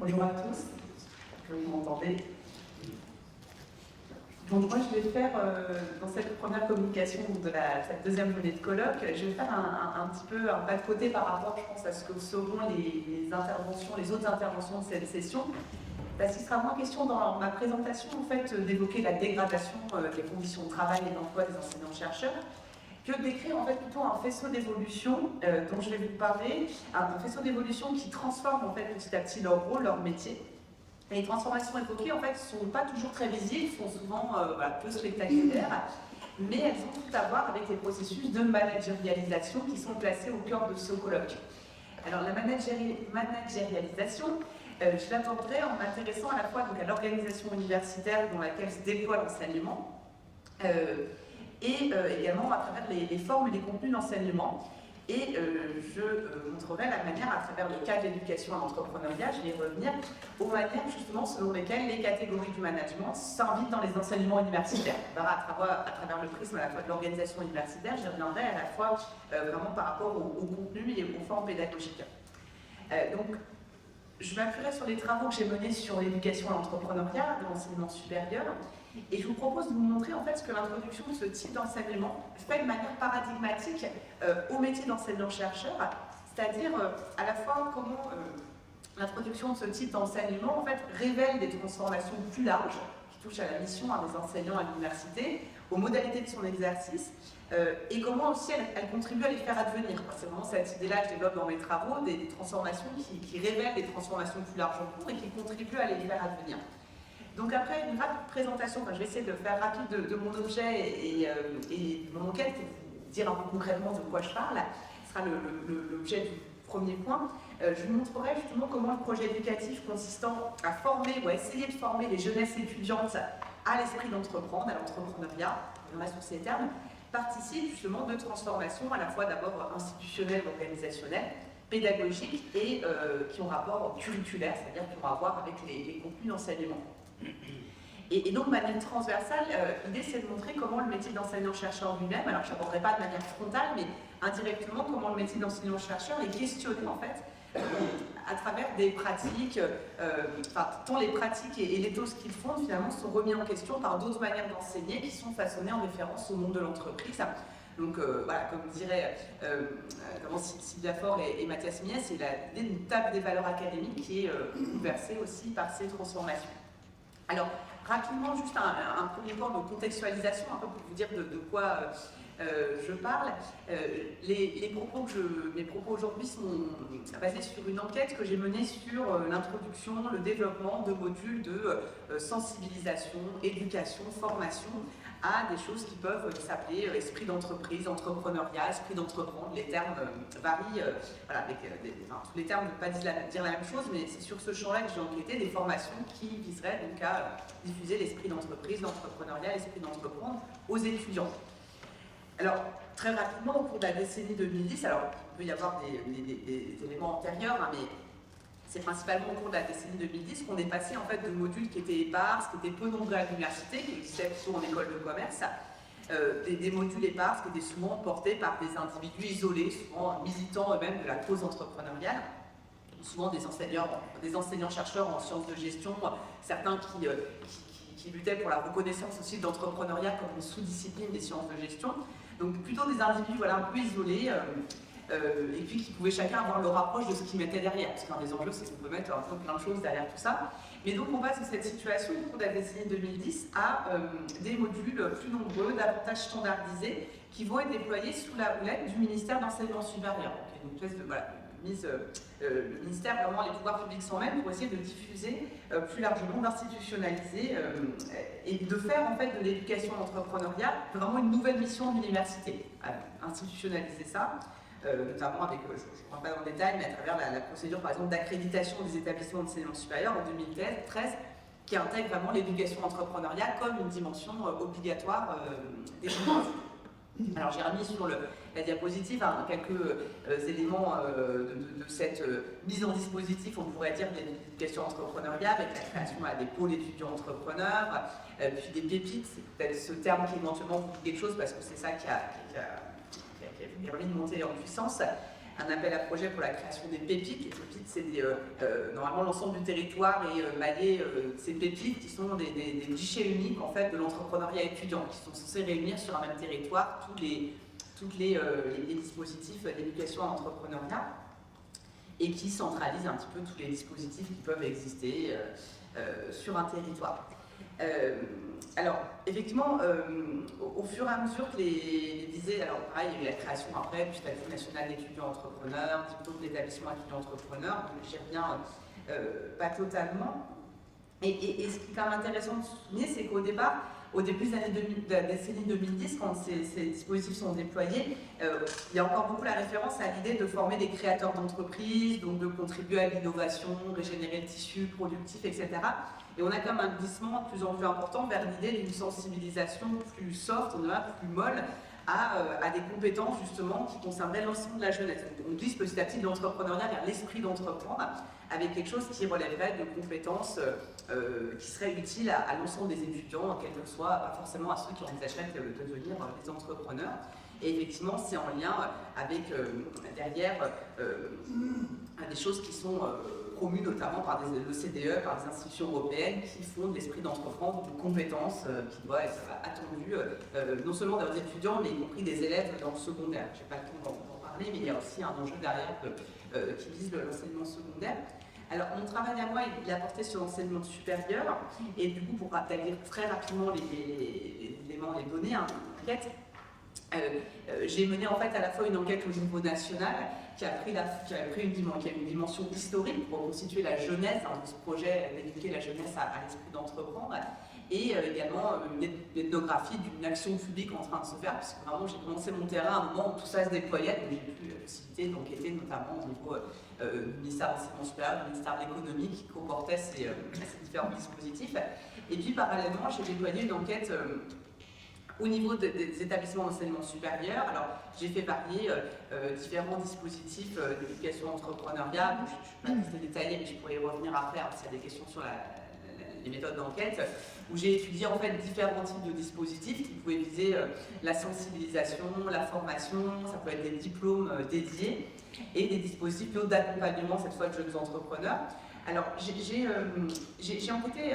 Bonjour à tous, que vous m'entendez. Donc moi je vais faire, dans cette première communication de cette deuxième journée de colloque, je vais faire un petit peu un pas de côté par rapport, je pense, à ce que seront les interventions, les autres interventions de cette session. Parce qu'il sera moins question dans ma présentation, en fait, d'évoquer la dégradation des conditions de travail et d'emploi des enseignants-chercheurs, que de décrire en fait plutôt un faisceau d'évolution dont je vais vous parler, un faisceau d'évolution qui transforme en fait petit à petit leur rôle, leur métier. Et les transformations évoquées en fait sont pas toujours très visibles, sont souvent peu spectaculaires, mais elles ont tout à voir avec les processus de managérialisation qui sont placés au cœur de ce colloque. Alors la managérialisation, je l'aborderai en m'intéressant à la fois donc, à l'organisation universitaire dans laquelle se déploie l'enseignement, et également à travers les formes et les contenus d'enseignement. Et je montrerai la manière, à travers le cas de l'éducation à l'entrepreneuriat, je vais revenir aux manières justement selon lesquelles les catégories du management s'invitent dans les enseignements universitaires. À travers le prisme à la fois de l'organisation universitaire, j'y reviendrai à la fois vraiment par rapport au contenu et aux formes pédagogiques. Donc, je m'appuierai sur les travaux que j'ai menés sur l'éducation à l'entrepreneuriat, de l'enseignement supérieur, et je vous propose de vous montrer en fait ce que l'introduction de ce type d'enseignement fait de manière paradigmatique au métier d'enseignant-chercheur, c'est-à-dire à la fois comment l'introduction de ce type d'enseignement en fait révèle des transformations plus larges qui touchent à la mission des enseignants à l'université, aux modalités de son exercice, et comment aussi elle contribue à les faire advenir. C'est vraiment cette idée-là que je développe dans mes travaux, des transformations qui révèlent des transformations plus larges en cours et qui contribuent à les faire advenir. Donc après une rapide présentation, je vais essayer de faire rapide de mon objet et de mon enquête pour vous dire un peu concrètement de quoi je parle. Ce sera l'objet du premier point. Je vous montrerai justement comment le projet éducatif consistant à former ou à essayer de former les jeunesses étudiantes à l'esprit d'entreprendre, à l'entrepreneuriat, on reste sur ces termes, participe justement de transformations à la fois d'abord institutionnelles, organisationnelles, pédagogiques et qui ont rapport curriculaire, c'est-à-dire qui ont à voir avec les contenus d'enseignement. Et donc, de manière transversale, l'idée c'est de montrer comment le métier d'enseignant-chercheur lui-même, alors je n'aborderai pas de manière frontale, mais indirectement, comment le métier d'enseignant-chercheur est questionné en fait à travers des pratiques, tant les pratiques et l'éthos qu'ils font finalement sont remis en question par d'autres manières d'enseigner qui sont façonnées en référence au monde de l'entreprise. Donc voilà, comme dirait Sylvia Faure et Mathias Mies, c'est l'idée d'une table des valeurs académiques qui est bouleversée aussi par ces transformations. Alors, rapidement, juste un premier point de contextualisation, un peu pour vous dire de quoi je parle. Mes propos aujourd'hui sont basés sur une enquête que j'ai menée sur l'introduction, le développement de modules de sensibilisation, éducation, formation à des choses qui peuvent s'appeler esprit d'entreprise, entrepreneuriat, esprit d'entreprendre. Les termes varient, tous les termes ne veulent pas dire la même chose, mais c'est sur ce champ-là que j'ai enquêté des formations qui viseraient donc à diffuser l'esprit d'entreprise, l'entrepreneuriat, l'esprit d'entreprendre aux étudiants. Alors, très rapidement, au cours de la décennie 2010, alors il peut y avoir des éléments antérieurs, mais c'est principalement au cours de la décennie 2010 qu'on est passé en fait de modules qui étaient épars, qui étaient peu nombreux à l'université, qui existaient plutôt en école de commerce, des modules épars qui étaient souvent portés par des individus isolés, souvent militants eux-mêmes de la cause entrepreneuriale, souvent des enseignants-chercheurs en sciences de gestion, certains qui luttaient pour la reconnaissance aussi de l'entrepreneuriat comme une sous-discipline des sciences de gestion. Donc plutôt des individus un peu isolés, et puis qui pouvaient chacun avoir leur approche de ce qu'ils mettaient derrière. Parce qu'un des enjeux, c'est qu'on peut mettre un peu plein de choses derrière tout ça. Mais donc on passe de cette situation au cours de la décennie 2010 à des modules plus nombreux, davantage standardisés, qui vont être déployés sous la houlette du ministère d'enseignement supérieur. Donc, une espèce de, le ministère, vraiment les pouvoirs publics s'en mêlent pour essayer de diffuser plus largement, d'institutionnaliser et de faire en fait de l'éducation à l'entrepreneuriat vraiment une nouvelle mission de l'université. Institutionnaliser ça, notamment avec, je ne rentre pas dans le détail, mais à travers la procédure par exemple d'accréditation des établissements d'enseignement supérieur en 2013, qui intègre vraiment l'éducation entrepreneuriale comme une dimension obligatoire des études. Alors j'ai remis sur la diapositive quelques éléments de cette mise en dispositif, on pourrait dire, de l'éducation entrepreneuriale, avec la création des pôles étudiants entrepreneurs, puis des pépites, c'est peut-être ce terme qui éventuellement vous dit quelque chose, parce que c'est ça qui a permis de monter en puissance, un appel à projet pour la création des pépites. Les pépites, c'est normalement l'ensemble du territoire est maillé ces pépites qui sont des guichets uniques en fait, de l'entrepreneuriat étudiant, qui sont censés réunir sur un même territoire tous les dispositifs d'éducation à l'entrepreneuriat et qui centralisent un petit peu tous les dispositifs qui peuvent exister sur un territoire. Alors, effectivement, au fur et à mesure que les visées, alors pareil, il y a eu la création après du statut national d'étudiant entrepreneur, diplôme d'établissement étudiant entrepreneur, donc j'y reviens pas totalement. Et ce qui est quand même intéressant de souligner, c'est qu'au départ, au début des années de la décennie 2010, quand ces dispositifs sont déployés, il y a encore beaucoup la référence à l'idée de former des créateurs d'entreprises, donc de contribuer à l'innovation, régénérer le tissu productif, etc. Et on a quand même un glissement de plus en plus important vers l'idée d'une sensibilisation plus soft, plus molle, à des compétences justement qui concerneraient l'ensemble de la jeunesse. Donc, on glisse petit à petit de l'entrepreneuriat vers l'esprit d'entreprendre, avec quelque chose qui relèverait de compétences qui seraient utiles à l'ensemble des étudiants, quel que soit, pas forcément à ceux qui envisageraient de devenir des entrepreneurs. Et effectivement, c'est en lien avec, derrière, des choses qui sont promues notamment par l'OCDE, par des institutions européennes qui font de l'esprit d'entreprendre de compétences qui doivent être attendues non seulement des étudiants, mais y compris des élèves dans le secondaire. Je n'ai pas le temps d'en parler, mais il y a aussi un enjeu derrière qui vise l'enseignement secondaire. Alors, mon travail à moi, il a porté sur l'enseignement supérieur, et du coup, pour établir très rapidement les éléments, les données, enquête, j'ai mené en fait à la fois une enquête au niveau national qui a une dimension historique pour reconstituer la jeunesse dans ce projet d'éduquer la jeunesse à l'esprit d'entreprendre, et également une ethnographie d'une action publique en train de se faire, parce que vraiment j'ai commencé mon terrain à un moment où tout ça se déployait, donc j'ai pu citer d'enquêter notamment au niveau du ministère de l'Enseignement supérieur, du ministère de l'Économie qui comportait ces différents dispositifs. Et puis parallèlement, j'ai déployé une enquête au niveau des établissements d'enseignement supérieur. Alors, j'ai fait varier différents dispositifs d'éducation entrepreneuriale. Je ne vais pas les détailler, mais je pourrais y revenir après s'il y a des questions sur les méthodes d'enquête, où j'ai étudié en fait différents types de dispositifs qui pouvaient viser la sensibilisation, la formation, ça peut être des diplômes dédiés, et des dispositifs d'accompagnement, cette fois de jeunes entrepreneurs. Alors, j'ai enquêté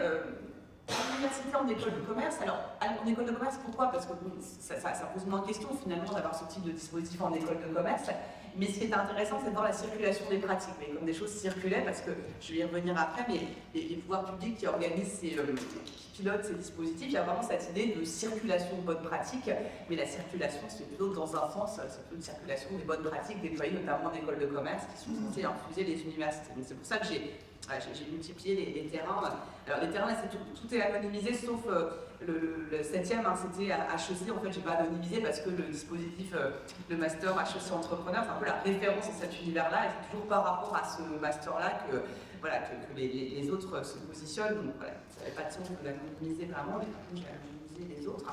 en université, en école de commerce. Alors, en école de commerce, pourquoi? Parce que ça pose moins de questions finalement d'avoir ce type de dispositif en école de commerce. Mais ce qui est intéressant, c'est de voir la circulation des pratiques, mais comme des choses circulaient, parce que je vais y revenir après, mais les pouvoirs publics qui organisent qui pilotent ces dispositifs, il y a vraiment cette idée de circulation de bonnes pratiques, mais la circulation, c'est plutôt dans un sens, c'est plutôt une circulation des bonnes pratiques déployées notamment en école de commerce, qui sont censées infuser les universités. Donc c'est pour ça que j'ai multiplié les terrains. Alors les terrains, tout est anonymisé, sauf le 7e, c'était à HEC. En fait, j'ai pas anonymisé parce que le dispositif, le master HEC entrepreneur, c'est un peu la référence à cet univers-là, et c'est toujours par rapport à ce master-là que les autres se positionnent. Donc voilà, ça n'avait pas de sens de l'anonymiser vraiment, mais par contre, j'ai anonymisé les autres.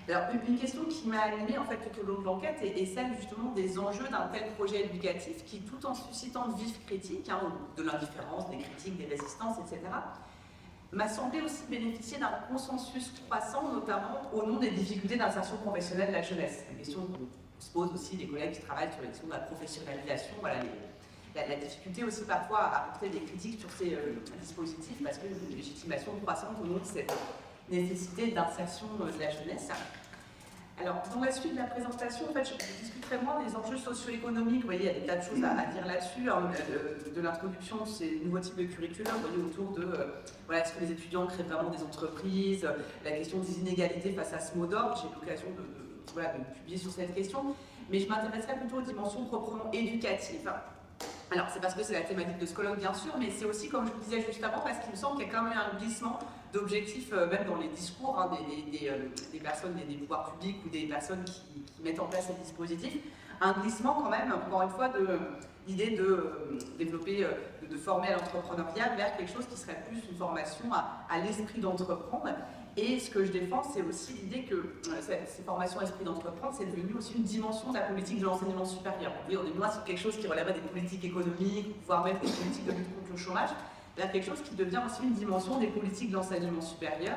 Alors, une question qui m'a animée en fait tout au long de l'enquête est celle justement des enjeux d'un tel projet éducatif qui, tout en suscitant de vives critiques, de l'indifférence, des critiques, des résistances, etc., m'a semblé aussi bénéficier d'un consensus croissant, notamment au nom des difficultés d'insertion professionnelle de la jeunesse. C'est une question qu'on se pose aussi des collègues qui travaillent sur la question de la professionnalisation. Voilà, la difficulté aussi parfois à apporter des critiques sur ces dispositifs, parce que une légitimation croissante au nom de cette nécessité d'insertion de la jeunesse. Alors, dans la suite de la présentation, en fait, je discuterai moins des enjeux socio-économiques. Vous voyez, il y a des tas de choses à dire là-dessus, de l'introduction de ces nouveaux types de curriculum, vous voyez, autour de est-ce que les étudiants créent vraiment des entreprises, la question des inégalités face à ce mot d'ordre. J'ai eu l'occasion de publier sur cette question, mais je m'intéresserai plutôt aux dimensions proprement éducatives. Alors, c'est parce que c'est la thématique de ce colloque, bien sûr, mais c'est aussi, comme je vous disais juste avant, parce qu'il me semble qu'il y a quand même un glissement d'objectifs, même dans les discours des personnes, des pouvoirs publics ou des personnes qui mettent en place ces dispositifs, un glissement quand même, encore une fois, de l'idée de développer, de former à l'entrepreneuriat vers quelque chose qui serait plus une formation à l'esprit d'entreprendre. Et ce que je défends, c'est aussi l'idée que ces formations à l'esprit d'entreprendre, c'est devenu aussi une dimension de la politique de l'enseignement supérieur. On est moins sur quelque chose qui relèverait des politiques économiques, voire même des politiques de lutte contre le chômage, vers quelque chose qui devient aussi une dimension des politiques de l'enseignement supérieur.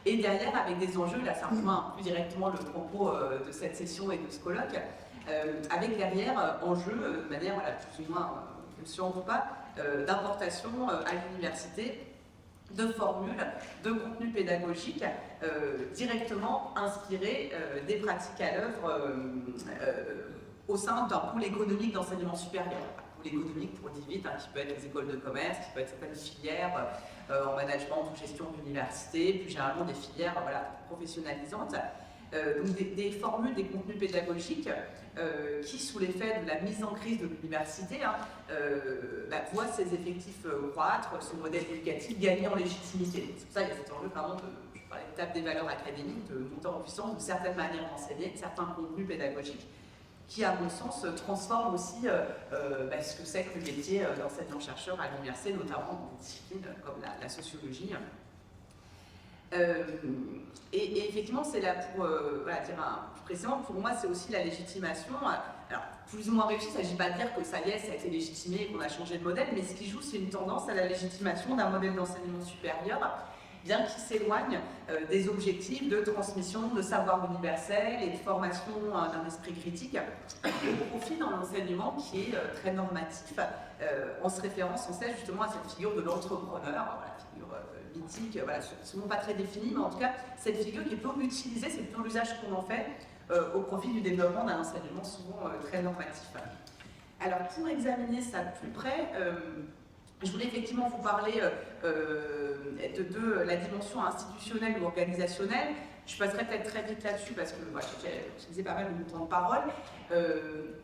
Et derrière, avec des enjeux, là c'est un peu plus directement le propos de cette session et de ce colloque, avec derrière enjeu, de manière plus ou moins consciente ou pas, d'importation à l'université de formules, de contenus pédagogiques directement inspirés des pratiques à l'œuvre au sein d'un pôle économique d'enseignement supérieur. Pôle économique, pour dire vite, qui peut être les écoles de commerce, qui peut être certaines filières en management ou gestion d'université, plus généralement des filières professionnalisantes. Donc des formules, des contenus pédagogiques qui, sous l'effet de la mise en crise de l'université, voient ses effectifs croître, son modèle éducatif gagner en légitimité. C'est pour ça qu'il y a cet enjeu vraiment je parlais de table des valeurs académiques, de monter en puissance de certaines manières d'enseigner, de certains contenus pédagogiques qui, à mon sens, transforment aussi ce que c'est que le métier d'enseignant-chercheur à l'université, notamment dans des disciplines comme la sociologie. Et effectivement, c'est là pour dire plus précisément, pour moi, c'est aussi la légitimation. Alors, plus ou moins réussi, il ne s'agit pas de dire que ça y est, ça a été légitimé et qu'on a changé de modèle, mais ce qui joue, c'est une tendance à la légitimation d'un modèle d'enseignement supérieur, bien qu'il s'éloigne des objectifs de transmission de savoir universel et de formation d'un esprit critique, au profit d'un enseignement qui est très normatif, en se référant sans cesse justement à cette figure de l'entrepreneur, figure mythique, souvent pas très définie, mais en tout cas, cette figure qui est plutôt utilisée, c'est plutôt l'usage qu'on en fait au profit du développement d'un enseignement souvent très normatif. Alors, pour examiner ça de plus près, je voulais effectivement vous parler de la dimension institutionnelle ou organisationnelle. Je passerai peut-être très vite là-dessus parce que j'ai utilisé pas mal de mon temps de parole.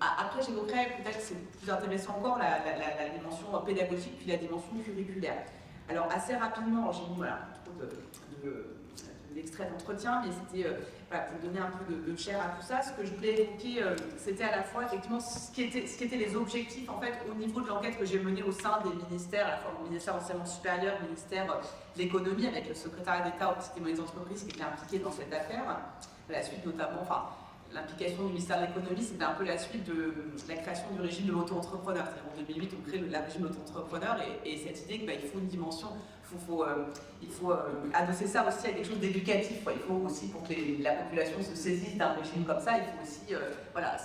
Après, j'évoquerai peut-être, c'est plus intéressant encore, la dimension pédagogique puis la dimension curriculaire. Alors, assez rapidement, j'ai mis l'extrait d'entretien, mais c'était pour donner un peu de chair à tout ça. Ce que je voulais évoquer, c'était à la fois effectivement ce qui étaient les objectifs en fait au niveau de l'enquête que j'ai menée au sein des ministères, à la fois le ministère de l'enseignement supérieur, le ministère de l'économie, avec le secrétariat d'État aux petites et moyennes entreprises qui était impliqué dans cette affaire. La suite notamment, l'implication du ministère de l'économie, c'était un peu la suite de la création du régime de l'auto-entrepreneur. En 2008, on crée le régime de l'auto-entrepreneur et cette idée qu'il faut une dimension, il faut adosser ça aussi à quelque chose d'éducatif. Il faut aussi, pour que la population se saisisse d'un régime comme ça, il faut aussi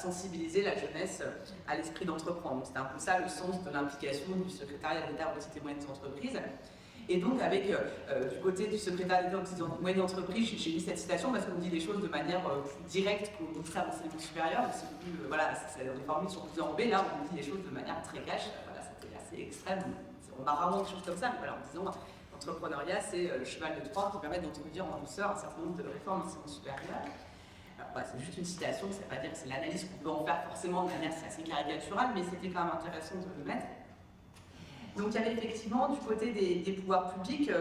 sensibiliser la jeunesse à l'esprit d'entreprendre. C'était un peu ça le sens de l'implication du secrétariat d'État aux petites et moyennes entreprises. Et donc, avec du côté du secrétaire d'État aux petites et moyennes entreprises, j'ai mis cette citation parce qu'on dit les choses de manière plus directe qu'au ministère de l'enseignement supérieur. Les formules sont plus enrobées. Là, on dit les choses de manière très cash. C'était assez extrême. On a rarement des choses comme ça, mais en disant l'entrepreneuriat, c'est le cheval de Troie qui permet d'introduire en douceur un certain nombre de réformes en enseignement supérieur. C'est juste une citation, ça ne veut pas dire que c'est l'analyse qu'on peut en faire forcément de manière assez caricaturale, mais c'était quand même intéressant de le mettre. Donc il y avait effectivement du côté des pouvoirs publics,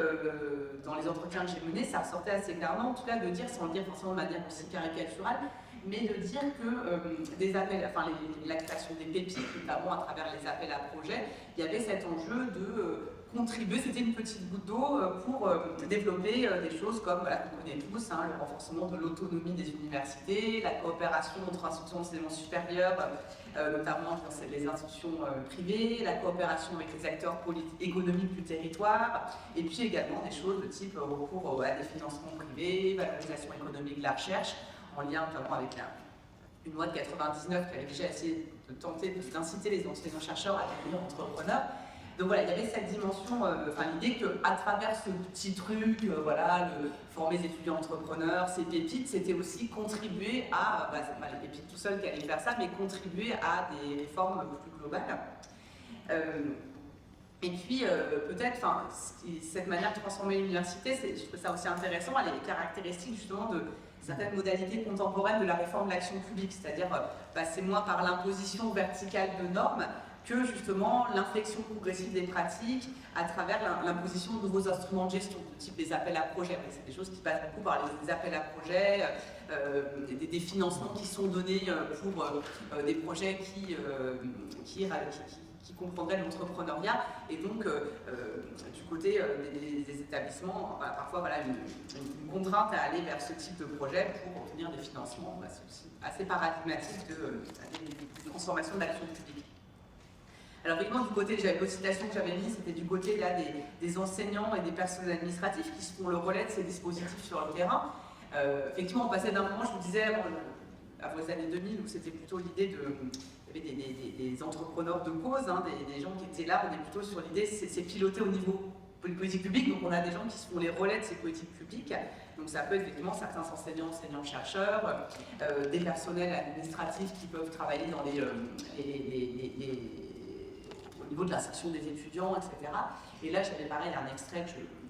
dans les entretiens que j'ai menés, ça ressortait assez clairement, en tout cas de dire, sans le dire forcément de manière aussi caricaturale, mais de dire que des appels, la création des pépites, notamment à travers les appels à projets, il y avait cet enjeu de contribuer, c'était une petite goutte d'eau pour développer des choses comme, qu'on connaît tous, le renforcement de l'autonomie des universités, la coopération entre institutions d'enseignement supérieur, notamment dans les institutions privées, la coopération avec les acteurs économiques du territoire, et puis également des choses de type recours à des financements privés, valorisation économique de la recherche, en lien notamment avec une loi de 99 qui avait déjà essayé de tenter d'inciter les enseignants-chercheurs à devenir entrepreneurs. Donc voilà, il y avait cette dimension, l'idée qu'à travers ce petit truc, le former des étudiants entrepreneurs, ces pépites, c'était aussi contribuer à, c'est pas les pépites tout seuls qui allaient faire ça, mais contribuer à des réformes plus globales. Et puis, peut-être, cette manière de transformer l'université, je trouve ça aussi intéressant, elle est caractéristique justement de certaines modalités contemporaines de la réforme de l'action publique, c'est-à-dire c'est moins par l'imposition verticale de normes que justement l'inflexion progressive des pratiques à travers l'imposition de nouveaux instruments de gestion, de type des appels à projets. C'est des choses qui passent beaucoup par les appels à projets, des financements qui sont donnés pour des projets qui comprendraient l'entrepreneuriat, et donc du côté des établissements, parfois une contrainte à aller vers ce type de projet pour obtenir des financements. C'est aussi assez paradigmatique de transformation de l'action publique. Alors évidemment, du côté, j'avais l'autre citation que j'avais mise, c'était du côté là, des enseignants et des personnels administratifs qui se font le relais de ces dispositifs sur le terrain. Effectivement, on passait d'un moment, je vous disais, à vos années 2000, où c'était plutôt l'idée de... Il y avait des entrepreneurs de cause, hein, des gens qui étaient là, on est plutôt sur l'idée, c'est piloté au niveau politique publique, donc on a des gens qui se font les relais de ces politiques publiques. Donc ça peut être effectivement certains enseignants, enseignants-chercheurs, des personnels administratifs qui peuvent travailler dans au niveau de l'insertion des étudiants, etc. Et là, j'avais pareil un extrait,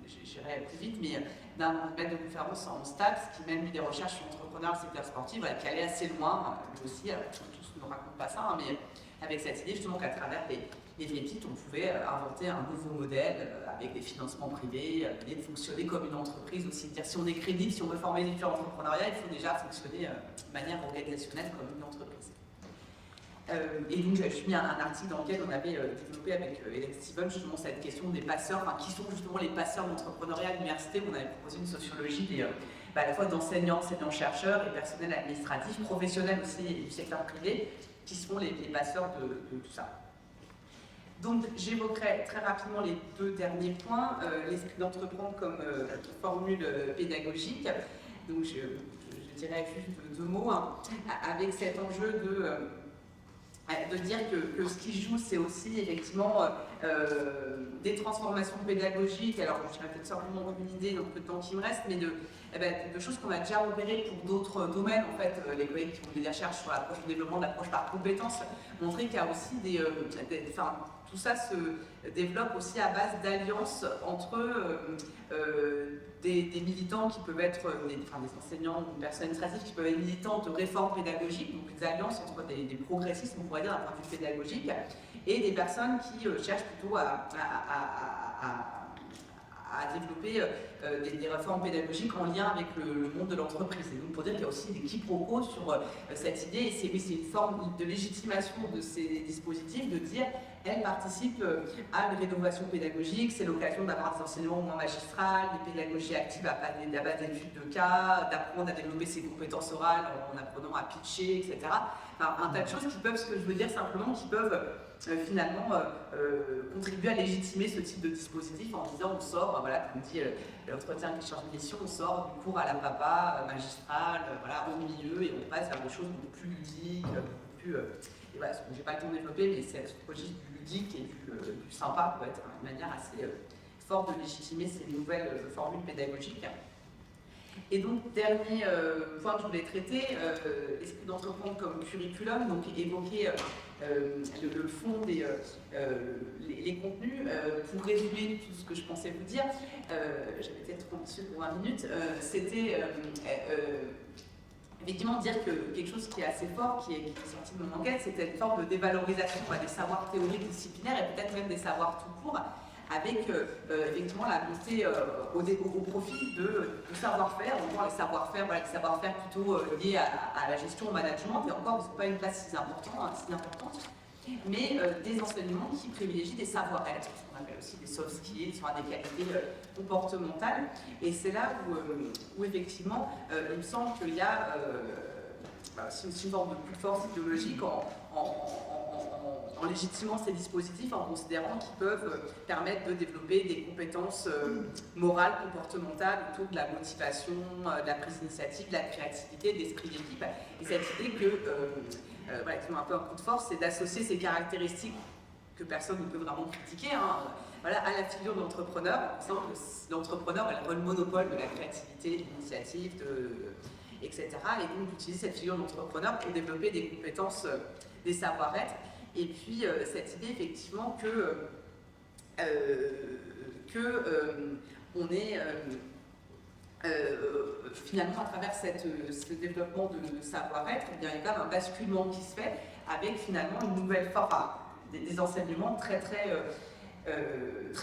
j'irai plus vite, mais d'un maître de conférence en STAPS qui mène des recherches sur l'entrepreneuriat, le secteur sportif, voilà, qui allait assez loin, lui aussi, alors tous ne racontent pas ça, hein, mais avec cette idée justement qu'à travers les VEPIT, on pouvait inventer un nouveau modèle avec des financements privés, et de fonctionner comme une entreprise aussi. Dire si on est crédible, si on veut former des étudiants en entrepreneuriat, il faut déjà fonctionner de manière organisationnelle comme une entreprise. Et donc j'ai mis un article dans lequel on avait développé avec Hélène Steven justement cette question des passeurs, enfin qui sont justement les passeurs d'entrepreneuriat à l'université. On avait proposé une sociologie à la fois d'enseignants, enseignants-chercheurs et personnels administratifs, professionnels aussi et du secteur privé, qui sont les passeurs de tout ça. Donc j'évoquerai très rapidement les deux derniers points, l'esprit d'entreprendre comme formule pédagogique. Donc je dirais juste deux mots, hein, avec cet enjeu de dire que ce qui joue, c'est aussi effectivement des transformations pédagogiques. Alors, je dirais peut-être simplement une idée dans le peu de temps qui me reste, mais de choses qu'on a déjà repérées pour d'autres domaines. En fait, les collègues qui font des recherches sur l'approche du développement, l'approche par compétences, montrer qu'il y a aussi tout ça se développe aussi à base d'alliances entre des militants qui peuvent être, des enseignants ou des personnes administratives qui peuvent être militantes de réformes pédagogiques, donc des alliances entre des progressistes, on pourrait dire d'un point de vue pédagogique, et des personnes qui cherchent plutôt à développer des réformes pédagogiques en lien avec le monde de l'entreprise. Et donc pour dire qu'il y a aussi des quiproquos sur cette idée, et c'est une forme de légitimation de ces dispositifs, de dire elles participent à une rénovation pédagogique, c'est l'occasion d'avoir des enseignements moins magistrales, des pédagogies actives à base d'études de cas, d'apprendre à développer ses compétences orales en apprenant à pitcher, etc. Enfin, un tas de choses qui peuvent, ce que je veux dire simplement, qui peuvent finalement contribuer à légitimer ce type de dispositif en disant on sort, voilà, comme dit l'entretien qui change de mission, on sort du cours à la papa, magistral, voilà, ennuyeux, et on passe vers des choses beaucoup plus ludiques, beaucoup plus... et voilà, je n'ai pas le temps de développer, mais cette projet du ludique et du sympa peut être une manière assez forte de légitimer ces nouvelles formules pédagogiques. Et donc, dernier point que je voulais traiter, l'esprit d'entreprendre comme curriculum, donc évoquer le fond les contenus. Pour résumer tout ce que je pensais vous dire, j'avais peut-être ambitieux pour 20 minutes, c'était effectivement dire que quelque chose qui est assez fort, qui est sorti de mon enquête, c'était une forme de dévalorisation des savoirs théoriques disciplinaires et peut-être même des savoirs tout court, avec effectivement la montée au profit de savoir-faire, encore les savoir-faire, voilà, les savoir-faire plutôt liés à la gestion, au management, et encore, ils n'ont pas une place si importante, mais des enseignements qui privilégient des savoir-être, ce qu'on appelle aussi des soft skills, sur des qualités comportementales. Et c'est là où effectivement, il me semble qu'il y a une forme de plus force idéologique en légitimant ces dispositifs, en considérant qu'ils peuvent permettre de développer des compétences morales, comportementales autour de la motivation, de la prise d'initiative, de la créativité, de l'esprit d'équipe. Et cette idée que voilà, qui ont un peu un coup de force, c'est d'associer ces caractéristiques que personne ne peut vraiment critiquer, hein, voilà, à la figure de l'entrepreneur. L'entrepreneur, elle a le monopole de la créativité, de l'initiative, etc. Et donc d'utiliser cette figure d'entrepreneur pour développer des compétences, des savoir-être. Et puis cette idée effectivement on est finalement, à travers ce développement de savoir-être, il y a quand même un basculement qui se fait avec finalement une nouvelle forme, des enseignements très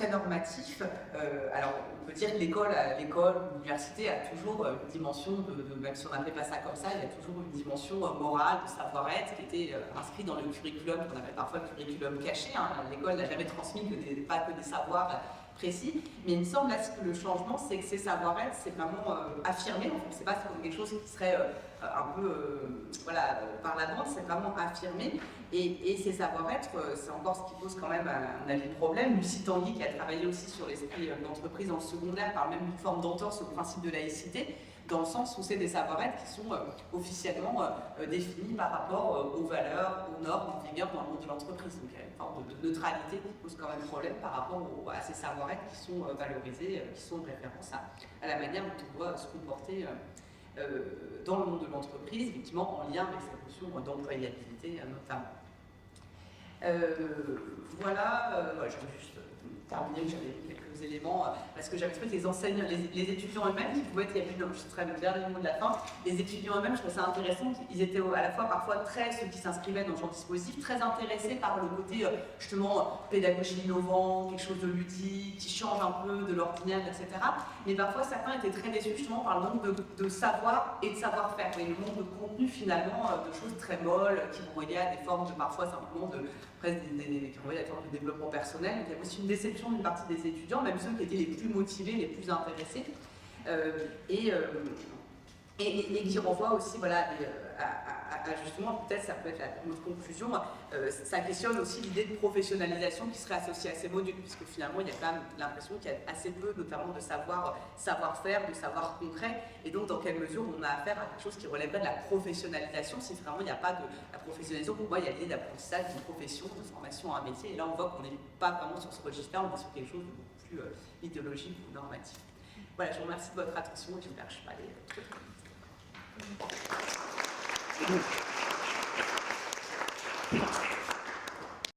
normatifs. Alors, on peut dire que l'école, l'université a toujours une dimension même si on n'appelait pas ça comme ça, il y a toujours une dimension morale, de savoir-être qui était inscrite dans le curriculum, qu'on appelle parfois le curriculum caché. Hein. L'école n'a jamais transmis pas que des savoirs précis, mais il me semble là que le changement, c'est que ces savoir-être, c'est vraiment affirmé. En fait, c'est pas quelque chose qui serait un peu voilà, par la bande, c'est vraiment affirmé. Et ces savoir-être, c'est encore ce qui pose quand même, à mon avis, problème. Lucie Tanguy, qui a travaillé aussi sur l'esprit d'entreprise en secondaire, parle même d'une forme d'entorse au principe de laïcité, dans le sens où c'est des savoir-être qui sont officiellement définis par rapport aux valeurs, aux normes en vigueur dans le monde de l'entreprise. Donc il y a une forme de neutralité qui pose quand même problème par rapport à ces savoir-être qui sont valorisés, qui sont de référence à la manière dont on doit se comporter dans le monde de l'entreprise, effectivement en lien avec cette notion d'employabilité notamment. Voilà, je vais juste terminer, j'avais quelques éléments, parce que j'avais trouvé que les enseignants, les étudiants eux-mêmes, qui pouvaient être, il y a plus, je serai le dernier mot de la fin, les étudiants eux-mêmes, je trouvais ça intéressant, ils étaient à la fois parfois très, ceux qui s'inscrivaient dans ce genre de dispositif, très intéressés par le côté justement pédagogie innovant, quelque chose de ludique, qui change un peu de l'ordinaire, etc. Mais parfois certains étaient très déçus justement par le manque de savoir et de savoir-faire, et le manque de contenu finalement, de choses très molles, qui renvoyaient à des formes de parfois simplement de presque qui renvoyaient à des formes de développement personnel. Donc il y avait aussi une déception d'une partie des étudiants, même ceux qui étaient les plus motivés, les plus intéressés, et qui renvoient aussi voilà, à justement, peut-être ça peut être notre conclusion, ça questionne aussi l'idée de professionnalisation qui serait associée à ces modules, puisque finalement il y a quand même l'impression qu'il y a assez peu notamment de savoir-faire, de savoir concret, et donc dans quelle mesure on a affaire à quelque chose qui relèverait de la professionnalisation, si vraiment il n'y a pas de la professionnalisation. Pour moi il y a l'idée d'apprentissage d'une profession, de formation à un métier, et là on voit qu'on n'est pas vraiment sur ce registre-là, on est sur quelque chose de beaucoup plus idéologique ou normatif. Voilà, je vous remercie de votre attention et j'espère que je ne suis pas allée trop vite.